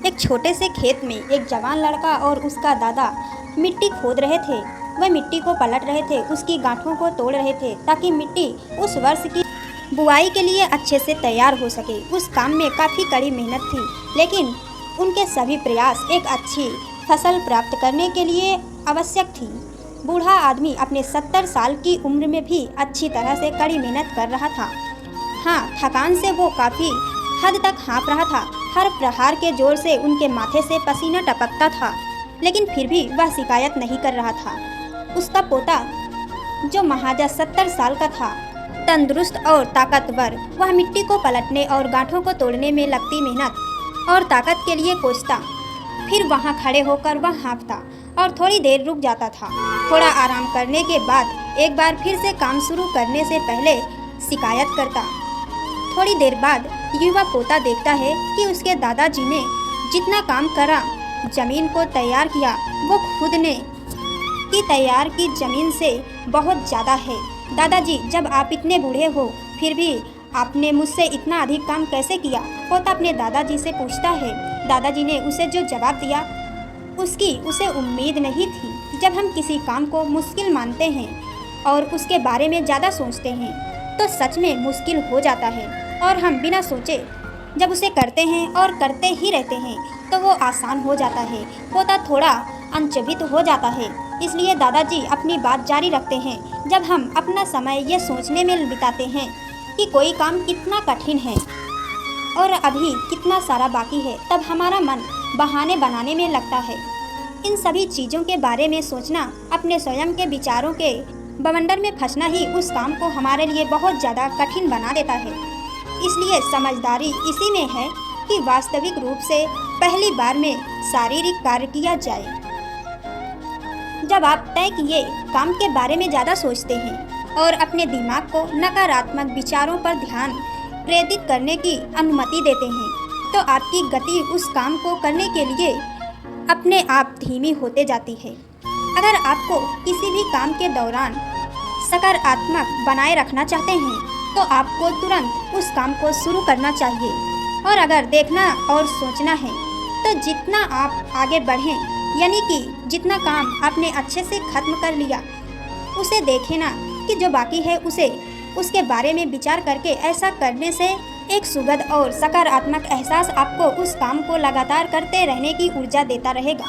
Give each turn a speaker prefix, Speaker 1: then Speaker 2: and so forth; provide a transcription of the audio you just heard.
Speaker 1: एक छोटे से खेत में एक जवान लड़का और उसका दादा मिट्टी खोद रहे थे। वह मिट्टी को पलट रहे थे, उसकी गांठों को तोड़ रहे थे ताकि मिट्टी उस वर्ष की बुआई के लिए अच्छे से तैयार हो सके। उस काम में काफ़ी कड़ी मेहनत थी, लेकिन उनके सभी प्रयास एक अच्छी फसल प्राप्त करने के लिए आवश्यक थी। बूढ़ा आदमी अपने 70 साल की उम्र में भी अच्छी तरह से कड़ी मेहनत कर रहा था। हाँ, थकान से वो काफ़ी हद तक हाँफ रहा था। हर प्रहार के जोर से उनके माथे से पसीना टपकता था, लेकिन फिर भी वह शिकायत नहीं कर रहा था। उसका पोता, जो महाजा 70 साल का था, तंदुरुस्त और ताकतवर, वह मिट्टी को पलटने और गांठों को तोड़ने में लगती मेहनत और ताकत के लिए कोसता। फिर वहां खड़े होकर वह हाँफता और थोड़ी देर रुक जाता था। थोड़ा आराम करने के बाद एक बार फिर से काम शुरू करने से पहले शिकायत करता। थोड़ी देर बाद युवा पोता देखता है कि उसके दादाजी ने जितना काम करा, जमीन को तैयार किया, वो खुद ने की तैयार की जमीन से बहुत ज़्यादा है। दादाजी, जब आप इतने बूढ़े हो फिर भी आपने मुझसे इतना अधिक काम कैसे किया? पोता अपने दादाजी से पूछता है। दादाजी ने उसे जो जवाब दिया उसकी उसे उम्मीद नहीं थी। जब हम किसी काम को मुश्किल मानते हैं और उसके बारे में ज़्यादा सोचते हैं तो सच में मुश्किल हो जाता है, और हम बिना सोचे जब उसे करते हैं और करते ही रहते हैं तो वो आसान हो जाता है। पोता थोड़ा अचंभित हो जाता है। इसलिए दादाजी अपनी बात जारी रखते हैं। जब हम अपना समय ये सोचने में बिताते हैं कि कोई काम कितना कठिन है और अभी कितना सारा बाकी है, तब हमारा मन बहाने बनाने में लगता है। इन सभी चीज़ों के बारे में सोचना, अपने स्वयं के विचारों के बवंडर में फंसना ही उस काम को हमारे लिए बहुत ज़्यादा कठिन बना देता है। इसलिए समझदारी इसी में है कि वास्तविक रूप से पहली बार में शारीरिक कार्य किया जाए। जब आप तय किए काम के बारे में ज़्यादा सोचते हैं और अपने दिमाग को नकारात्मक विचारों पर ध्यान प्रेरित करने की अनुमति देते हैं, तो आपकी गति उस काम को करने के लिए अपने आप धीमी होते जाती है। अगर आपको किसी भी काम के दौरान सकारात्मक बनाए रखना चाहते हैं तो आपको तुरंत उस काम को शुरू करना चाहिए। और अगर देखना और सोचना है तो जितना आप आगे बढ़ें, यानी कि जितना काम आपने अच्छे से खत्म कर लिया, उसे देखें ना कि जो बाकी है उसके बारे में विचार करके ऐसा करने से एक सुखद और सकारात्मक एहसास आपको उस काम को लगातार करते रहने की ऊर्जा देता रहेगा।